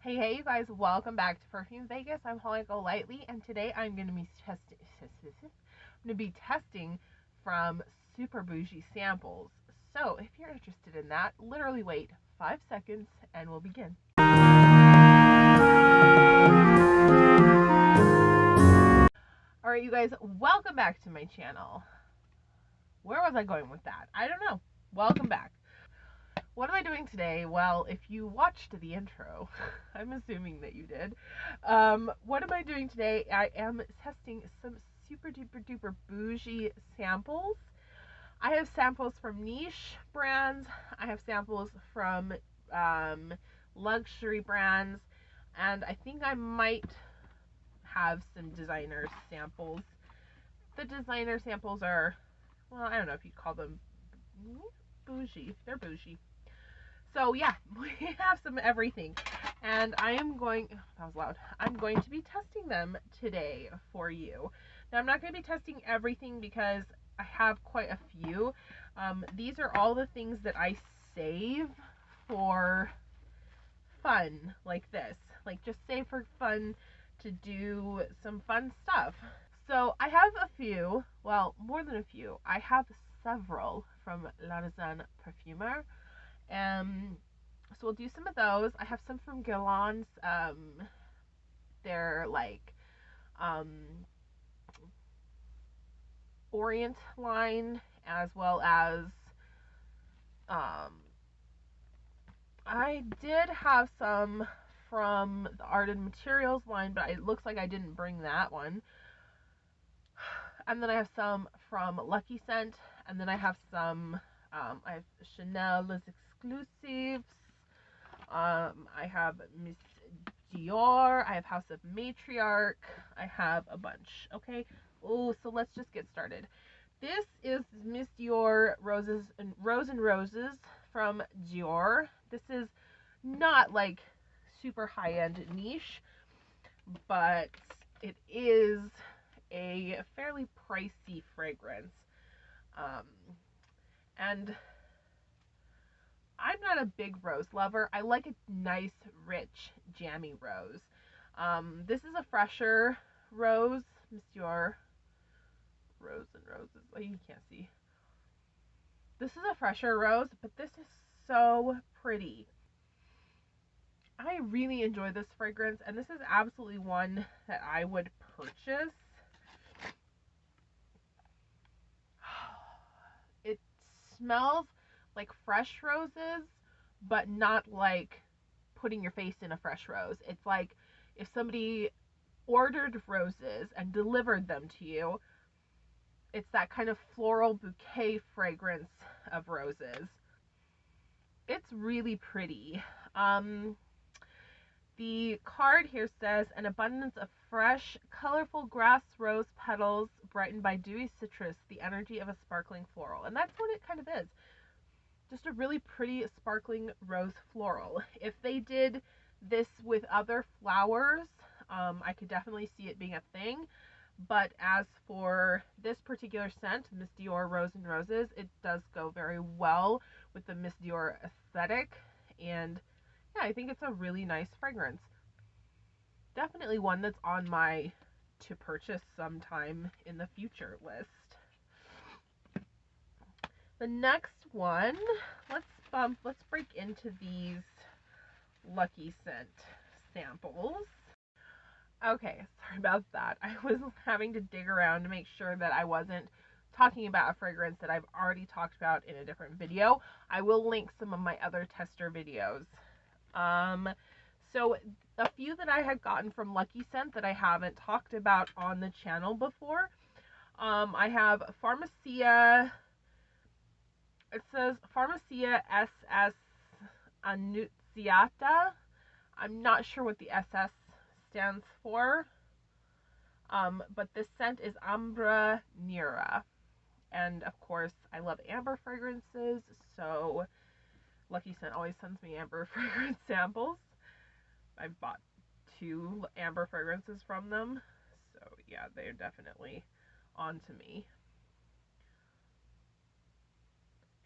Hey you guys, welcome back to Perfume Vegas. I'm Holly Golightly, and today I'm going to be testing from Super Boujee samples. So if you're interested in that, literally wait 5 seconds and we'll begin. Alright you guys, welcome back to my channel. Where was I going with that? I don't know. Welcome back. What am I doing today? Well, if you watched the intro, I'm assuming that you did. What am I doing today? I am testing some super duper duper bougie samples. I have samples from niche brands. I have samples from luxury brands. And I think I might have some designer samples. The designer samples are, well, I don't know if you'd call them bougie. They're bougie. So yeah, we have some everything, and I am going, that was loud, I'm going to be testing them today for you. Now I'm not going to be testing everything because I have quite a few. These are all the things that I save for fun like this, like just save for fun to do some fun stuff. So I have a few, well, more than a few. I have several from Parfumeur. So we'll do some of those. I have some from Guerlain's, their like Orient line, as well as I did have some from the Art and Materials line, but it looks like I didn't bring that one. And then I have some from Lucky Scent, and then I have some, I have Chanel's Exclusives, I have Miss Dior, I have House of Matriarch, I have a bunch, okay? Oh, so let's just get started. This is Miss Dior Rose and Roses from Dior. This is not like super high-end niche, but it is a fairly pricey fragrance. And I'm not a big rose lover. I like a nice, rich, jammy rose. This is a fresher rose. Miss Dior Rose and Roses. Oh, you can't see. This is a fresher rose, but this is so pretty. I really enjoy this fragrance, and this is absolutely one that I would purchase. It smells like fresh roses, but not like putting your face in a fresh rose. It's like if somebody ordered roses and delivered them to you. It's that kind of floral bouquet fragrance of roses. It's really pretty. The card here says, an abundance of fresh, colorful grass rose petals brightened by dewy citrus, the energy of a sparkling floral. And that's what it kind of is. Just a really pretty, sparkling rose floral. If they did this with other flowers, I could definitely see it being a thing. But as for this particular scent, Miss Dior Rose and Roses, it does go very well with the Miss Dior aesthetic. And yeah, I think it's a really nice fragrance. Definitely one that's on my to purchase sometime in the future list. The next one, let's break into these Lucky Scent samples. Okay, sorry about that. I was having to dig around to make sure that I wasn't talking about a fragrance that I've already talked about in a different video. I will link some of my other tester videos. So a few that I had gotten from Lucky Scent that I haven't talked about on the channel before. I have Farmacia. It says Farmacia SS Annunziata. I'm not sure what the SS stands for. But this scent is Ambra Nera. And of course, I love amber fragrances, so Lucky Scent always sends me amber fragrance samples. I've bought 2 amber fragrances from them, so yeah, they're definitely on to me.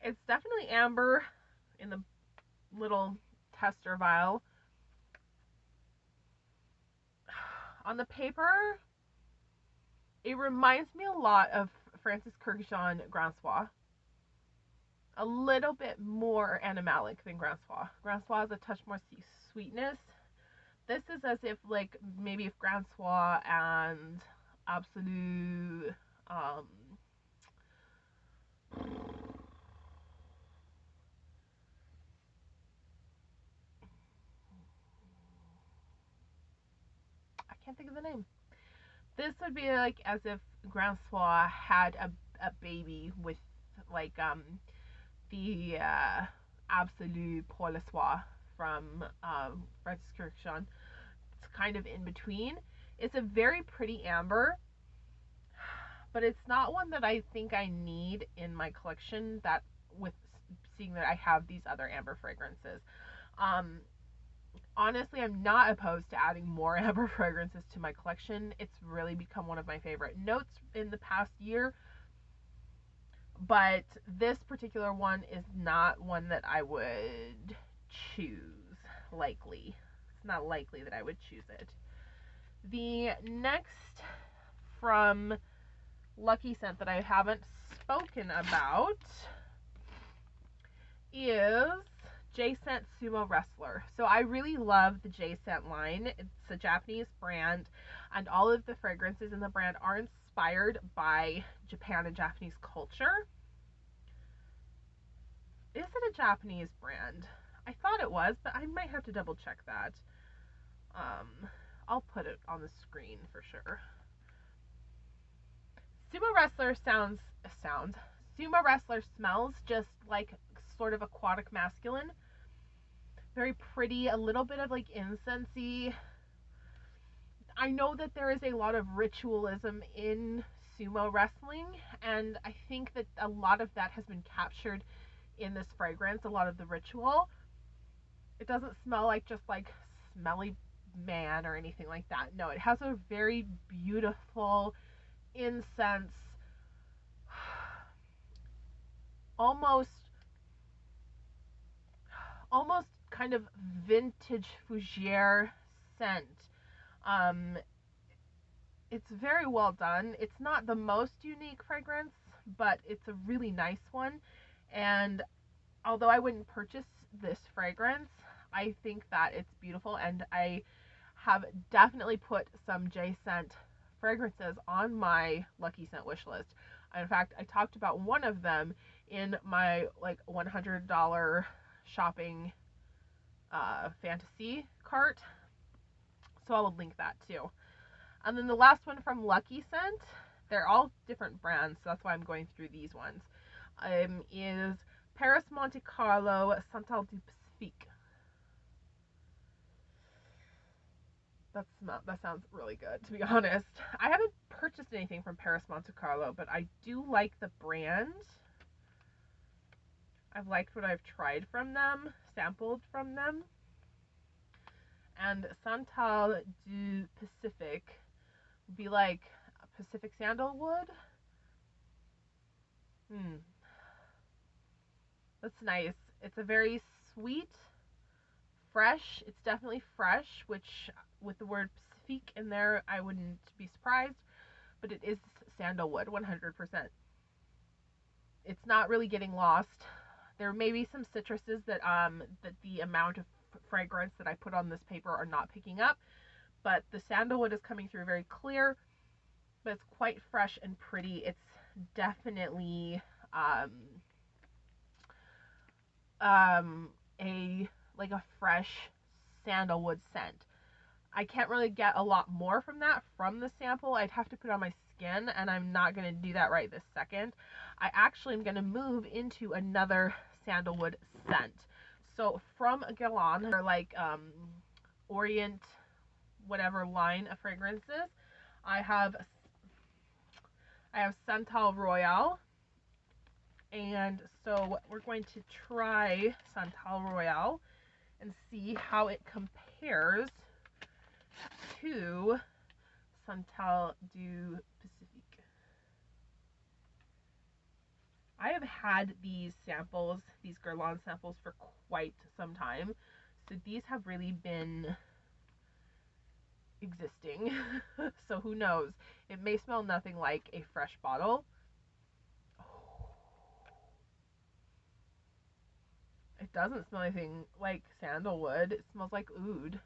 It's definitely amber in the little tester vial. On the paper, it reminds me a lot of Francis Kurkdjian Grand Soir. A little bit more animalic than Grand Soir. Grand Soir has a touch more sweetness. This is as if, like, maybe if Grand Soir and Absolute, I can't think of the name. This would be like as if Grand Soir had a baby with, like, the Absolute Pour le Soir from Francis Kurkdjian. It's kind of in between. It's a very pretty amber, but it's not one that I think I need in my collection, that with seeing that I have these other amber fragrances. Honestly, I'm not opposed to adding more amber fragrances to my collection. It's really become one of my favorite notes in the past year. But this particular one is not one that I would choose, likely. It's not likely that I would choose it. The next from Lucky Scent that I haven't spoken about is J-Scent Sumo Wrestler. So I really love the J-Scent line. It's a Japanese brand, and all of the fragrances in the brand are inspired by Japan and Japanese culture. Is it a Japanese brand? I thought it was, but I might have to double check that. I'll put it on the screen for sure. Sumo Wrestler Sumo Wrestler smells just like sort of aquatic masculine. Very pretty, a little bit of like incensey. I know that there is a lot of ritualism in sumo wrestling, and I think that a lot of that has been captured in this fragrance, a lot of the ritual. It doesn't smell like just like smelly man or anything like that. No, it has a very beautiful incense, almost kind of vintage fougere scent. It's very well done. It's not the most unique fragrance, but it's a really nice one. And although I wouldn't purchase this fragrance, I think that it's beautiful, and I have definitely put some J-Scent fragrances on my Lucky Scent wish list. In fact, I talked about one of them in my like $100 shopping fantasy cart, so I will link that too. And then the last one from Lucky Scent, they're all different brands, so that's why I'm going through these ones, is Perris Monte Carlo Santal du Pacifique. That sounds really good, to be honest. I haven't purchased anything from Perris Monte Carlo, but I do like the brand. I've liked what I've tried from them, sampled from them. And Santal du Pacifique would be like Pacific sandalwood. That's nice. It's a very sweet, fresh. It's definitely fresh, which with the word Pacifique in there, I wouldn't be surprised. But it is sandalwood, 100%. It's not really getting lost. There may be some citruses that the amount of fragrance that I put on this paper are not picking up, but the sandalwood is coming through very clear, but it's quite fresh and pretty. It's definitely a fresh sandalwood scent. I can't really get a lot more from that from the sample. I'd have to put it on my skin, and I'm not going to do that right this second. I actually am going to move into another sandalwood scent. So from Guerlain, or like Orient whatever line of fragrances, I have Santal Royale. And so we're going to try Santal Royale and see how it compares to Santal du Pacifique. I have had these samples, these Guerlain samples, for quite some time. So these have really been existing. So who knows? It may smell nothing like a fresh bottle. It doesn't smell anything like sandalwood. It smells like oud.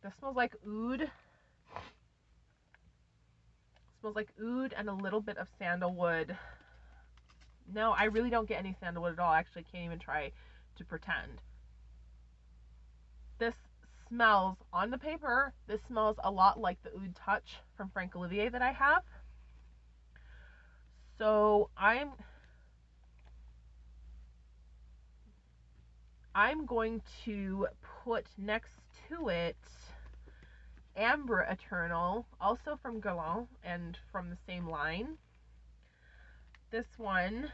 This smells like oud. It smells like oud and a little bit of sandalwood. No, I really don't get any sandalwood at all. I actually can't even try to pretend. This smells, on the paper, this smells a lot like the Oud Touch from Frank Olivier that I have. So I'm going to put next to it Ambre Eternal, also from Guerlain and from the same line. This one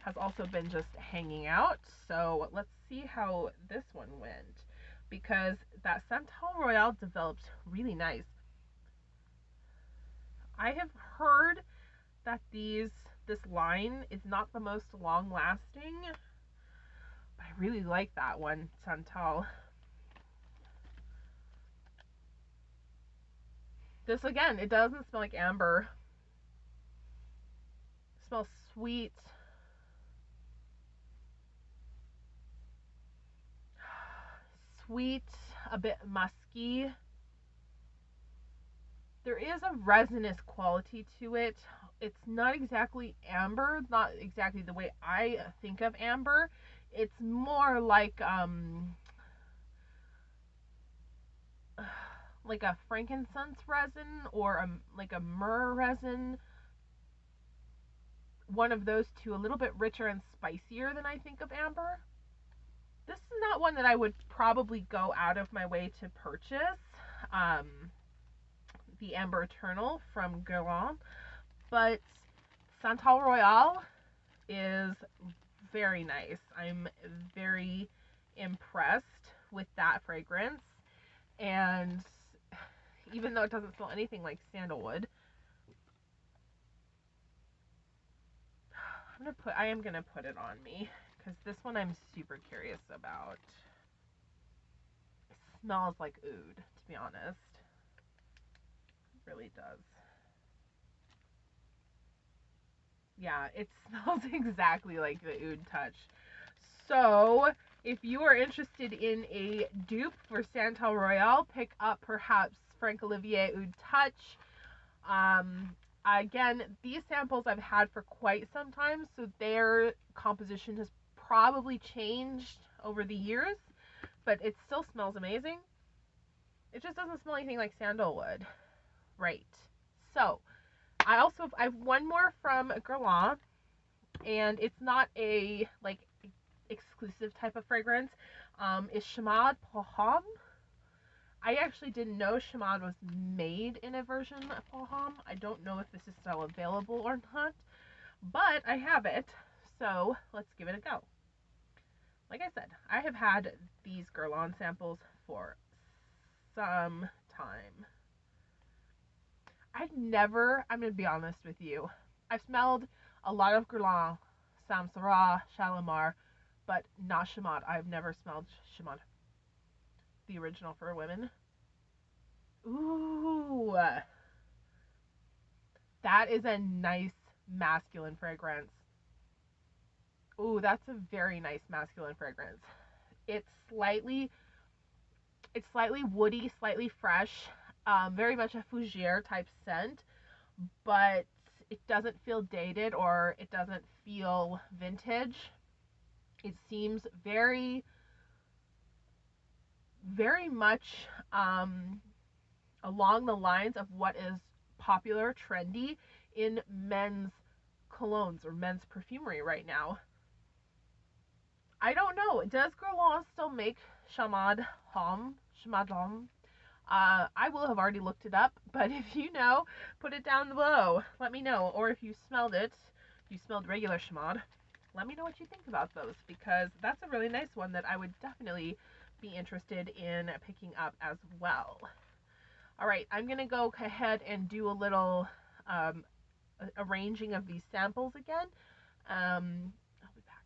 has also been just hanging out, so let's see how this one went, because that Santal Royale developed really nice. I have heard that this line is not the most long lasting, but I really like that one, Santal. This again, it doesn't smell like amber. It smells sweet. Sweet, a bit musky. There is a resinous quality to it. It's not exactly amber, not exactly the way I think of amber. It's more like a frankincense resin or like a myrrh resin. One of those two, a little bit richer and spicier than I think of amber. This is not one that I would probably go out of my way to purchase. The Ambre Eternal from Guerlain, but Santal Royale is very nice. I'm very impressed with that fragrance, and even though it doesn't smell anything like sandalwood, I am gonna put it on me because this one I'm super curious about. It smells like oud, to be honest. It really does. Yeah, it smells exactly like the Oud Touch. So, if you are interested in a dupe for Santal Royale, pick up perhaps Frank Olivier Oud Touch. Again, these samples I've had for quite some time, so their composition has probably changed over the years, but it still smells amazing. It just doesn't smell anything like sandalwood. Right. So, I have one more from Guerlain, and it's not a exclusive type of fragrance. It's Chamade Parfum. I actually didn't know Chamade was made in a version of Parfum. I don't know if this is still available or not, but I have it, so let's give it a go. Like I said, I have had these Guerlain samples for some time. I'm going to be honest with you, I've smelled a lot of Guerlain, Samsara, Shalimar, but not Chamade. I've never smelled Chamade, the original for women. Ooh, that is a nice masculine fragrance. Ooh, that's a very nice masculine fragrance. It's slightly woody, slightly fresh, very much a fougere type scent, but it doesn't feel dated or it doesn't feel vintage. It seems very, very much along the lines of what is popular, trendy in men's colognes or men's perfumery right now. I don't know. Does Guerlain still make Chamade Homme? Chamade Homme? I will have already looked it up, but if you know, put it down below. Let me know. Or if you smelled it, you smelled regular Chamade, let me know what you think about those, because that's a really nice one that I would definitely be interested in picking up as well. All right, I'm going to go ahead and do a little arranging of these samples again. I'll be back.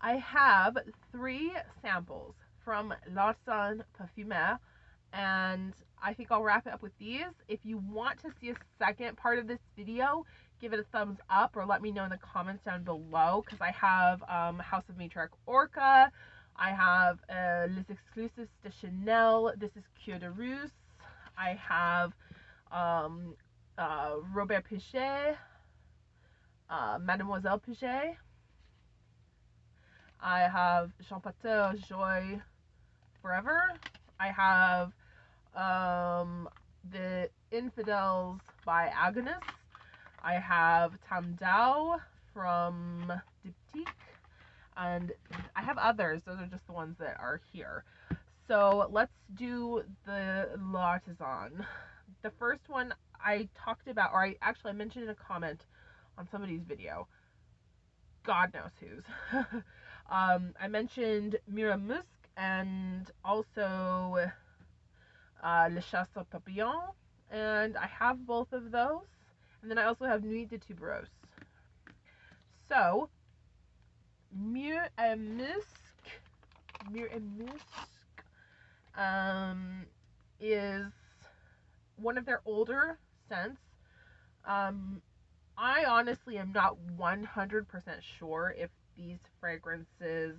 I have 3 samples from Larsan Parfumeur, and I think I'll wrap it up with these. If you want to see a second part of this video, give it a thumbs up or let me know in the comments down below, because I have House of Matriarch Orca, I have Les Exclusives de Chanel, this is Cure de Rousse, I have Robert Pichet, Mademoiselle Pichet, I have Jean Patel Joy Forever, I have the Infidels by Agonis, I have Tam Dao from Diptyque, and I have others. Those are just the ones that are here. So let's do the L'Artisan. The first one I talked about, or I mentioned in a comment on somebody's video. God knows whose. I mentioned Mure Musc and also La Chasse aux Papillons, and I have both of those. And then I also have Nuit de Tubereuse. So, Mure et Musc is one of their older scents. I honestly am not 100% sure if these fragrances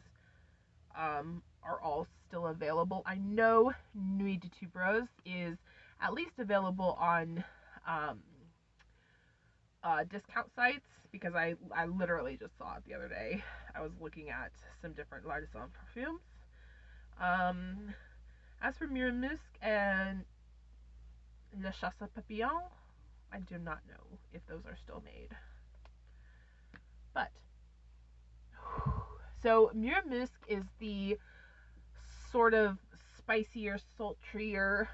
are all still available. I know Nuit de Tubereuse is at least available on discount sites, because I literally just saw it the other day. I was looking at some different L'Artisan perfumes. As for Mure Musc and La Chasse aux Papillons, I do not know if those are still made. But, so Mure Musc is the sort of spicier, sultrier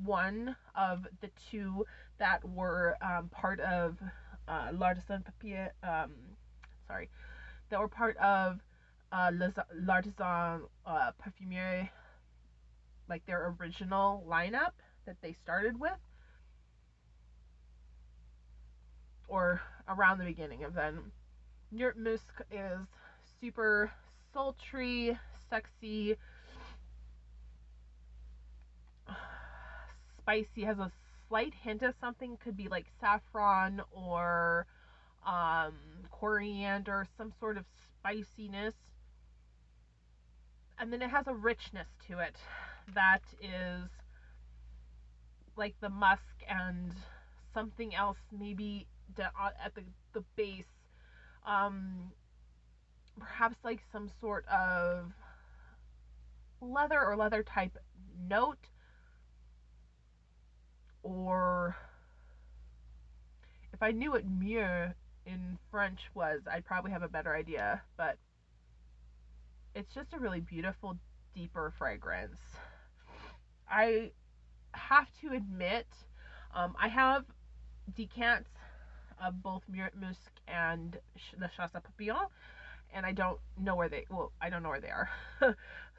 one of the two that were part of L'Artisan Papier, that were part of L'Artisan Parfumeur, like their original lineup that they started with, or around the beginning of them. Mure Musc is super sultry, sexy, spicy, has a slight hint of something, could be like saffron or coriander, some sort of spiciness. And then it has a richness to it that is like the musk and something else maybe at the base. Perhaps like some sort of leather type note, or if I knew what mieux in French was, I'd probably have a better idea, but it's just a really beautiful, deeper fragrance. I have to admit, I have decants of both Mure Musc and La Chasse aux Papillons, and I don't know where they are. So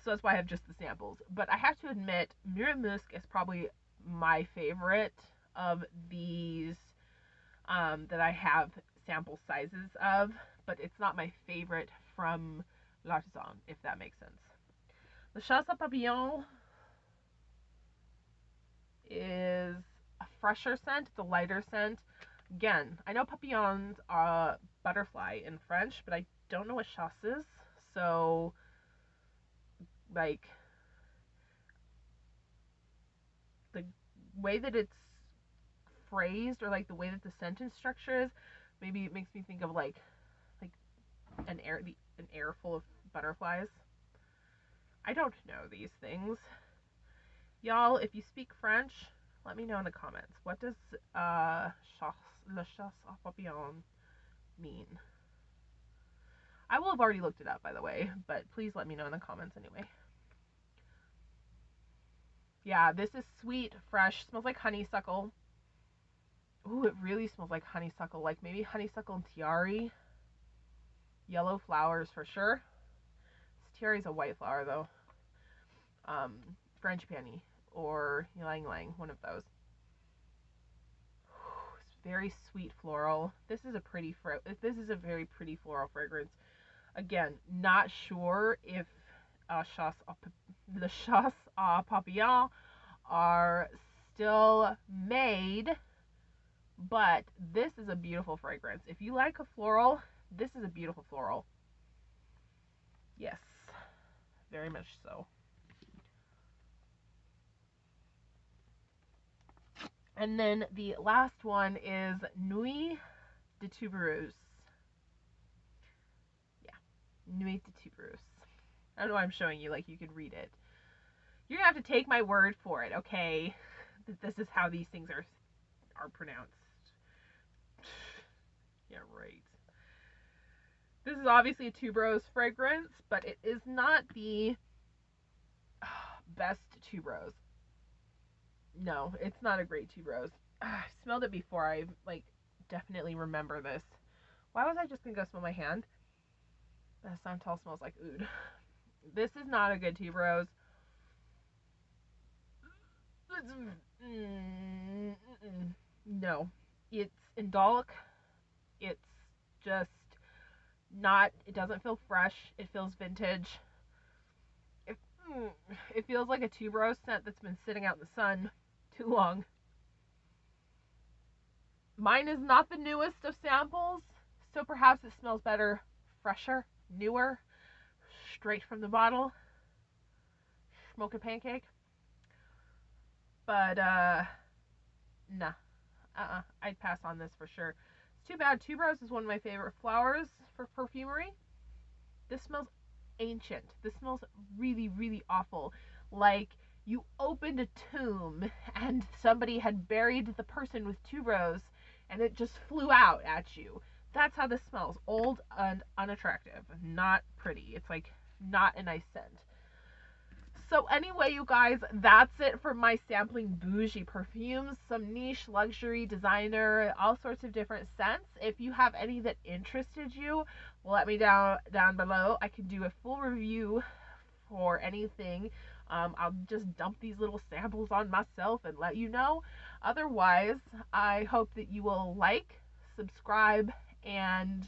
that's why I have just the samples. But I have to admit, Mure Musc is probably my favorite of these that I have sample sizes of, but it's not my favorite from L'Artisan, if that makes sense. La Chasse aux Papillons is a fresher scent, it's a lighter scent. Again, I know papillons are butterfly in French, but I don't know what chasse is. So, like, the way that it's phrased, or like the way that the sentence structure is, maybe it makes me think of like an air full of butterflies. I don't know these things. Y'all, if you speak French, let me know in the comments. What does La Chasse aux Papillons mean? I will have already looked it up, by the way, but please let me know in the comments anyway. Yeah, this is sweet, fresh, smells like honeysuckle. Ooh, it really smells like honeysuckle, like maybe honeysuckle and tiare. Yellow flowers for sure. Tiare is a white flower though. Frangipani or ylang ylang, one of those. It's very sweet floral. This is a very pretty floral fragrance. Again, not sure if La Chasse Papillons are still made, but this is a beautiful fragrance. If you like a floral, this is a beautiful floral. Yes, very much so. And then the last one is Nuit de Tubereuse. Yeah, Nuit de Tubereuse. I don't know why I'm showing you, like you could read it. You're gonna have to take my word for it, okay? That this is how these things are pronounced. Yeah, right. This is obviously a tuberose fragrance, but it is not the best tuberose. No, it's not a great tuberose. I smelled it before. I definitely remember this. Why was I just gonna go smell my hand? The Santal smells like oud. This is not a good tuberose. No, it's indolic. It's just not. It doesn't feel fresh. It feels vintage. It feels like a tuberose scent that's been sitting out in the sun too long. Mine is not the newest of samples, so perhaps it smells better, fresher, newer, straight from the bottle. Smoke a pancake. But, nah. I'd pass on this for sure. It's too bad. Tuberose is one of my favorite flowers for perfumery. This smells ancient. This smells really, really awful. Like you opened a tomb and somebody had buried the person with tuberose and it just flew out at you. That's how this smells. Old and unattractive. Not pretty. It's like not a nice scent. So anyway, you guys, that's it for my sampling bougie perfumes. Some niche, luxury, designer, all sorts of different scents. If you have any that interested you, let me down below. I can do a full review for anything. I'll just dump these little samples on myself and let you know. Otherwise, I hope that you will like, subscribe, and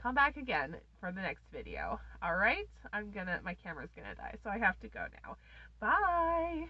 come back again for the next video. Alright? My camera's gonna die, so I have to go now. Bye!